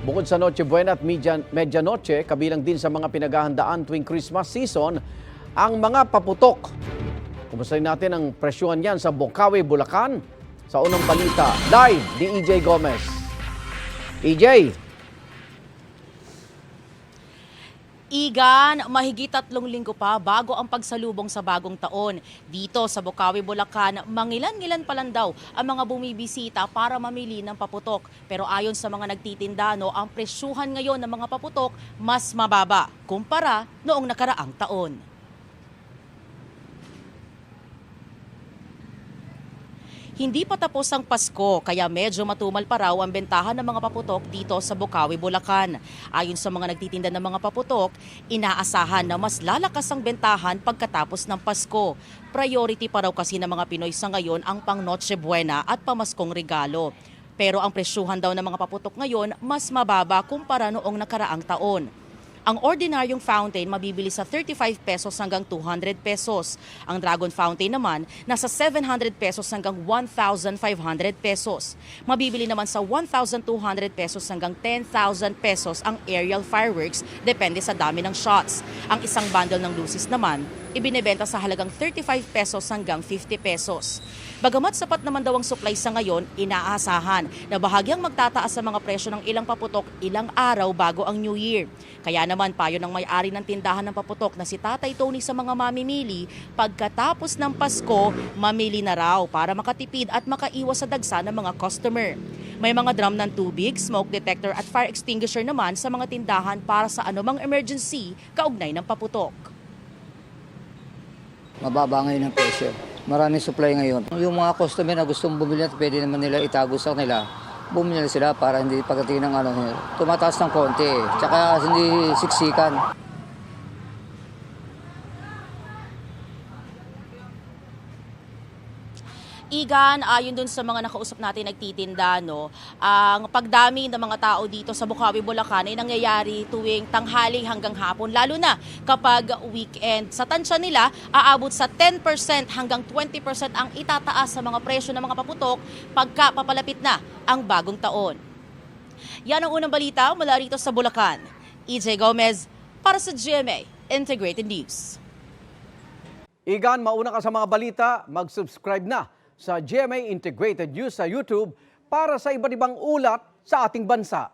Bukod sa Noche Buena at Medianoche, kabilang din sa mga pinaghahandaan tuwing Christmas season, ang mga paputok. Kumustahin natin ang presyuhan yan sa Bocaue, Bulacan. Sa unang balita, live ni EJ Gomez. EJ! Igan, mahigit 3 linggo pa bago ang pagsalubong sa bagong taon. Dito sa Bocaue, Bulacan, mangilan-ngilan pa lang daw ang mga bumibisita para mamili ng paputok. Pero ayon sa mga nagtitinda, ang presyuhan ngayon ng mga paputok mas mababa kumpara noong nakaraang taon. Hindi pa tapos ang Pasko kaya medyo matumal pa raw ang bentahan ng mga paputok dito sa Bocaue, Bulacan. Ayon sa mga nagtitinda ng mga paputok, inaasahan na mas lalakas ang bentahan pagkatapos ng Pasko. Priority pa raw kasi ng mga Pinoy sa ngayon ang pang Noche Buena at pamaskong regalo. Pero ang presyuhan daw ng mga paputok ngayon mas mababa kumpara noong nakaraang taon. Ang ordinaryong fountain mabibili sa 35 pesos hanggang 200 pesos. Ang dragon fountain naman nasa 700 pesos hanggang 1,500 pesos. Mabibili naman sa 1,200 pesos hanggang 10,000 pesos ang aerial fireworks depende sa dami ng shots. Ang isang bundle ng luces naman ibinebenta sa halagang 35 pesos hanggang 50 pesos. Bagamat sapat naman daw ang supply sa ngayon, inaasahan na bahagyang magtataas sa mga presyo ng ilang paputok ilang araw bago ang New Year. Kaya naman payo ng may-ari ng tindahan ng paputok na si Tatay Tony sa mga mamimili, pagkatapos ng Pasko, mamili na raw para makatipid at makaiwas sa dagsa ng mga customer. May mga drum ng tubig, smoke detector at fire extinguisher naman sa mga tindahan para sa anumang emergency kaugnay ng paputok. Mababa ngayon ang presyo. Maraming supply ngayon. Yung mga customer na gustong bumili at pwede naman nila itago sa kanila, bumili sila para hindi pagdating ng tumataas ng konti. Tsaka hindi siksikan. Igan, ayon dun sa mga nakausap natin nagtitinda, ang pagdami ng mga tao dito sa Bocaue, Bulacan ay nangyayari tuwing tanghali hanggang hapon, lalo na kapag weekend. Sa tansya nila, aabot sa 10% hanggang 20% ang itataas sa mga presyo ng mga paputok pagka papalapit na ang bagong taon. Yan ang unang balita mula rito sa Bulacan. EJ Gomez para sa GMA Integrated News. Igan, mauna ka sa mga balita, mag-subscribe na sa GMA Integrated News sa YouTube para sa iba't ibang ulat sa ating bansa.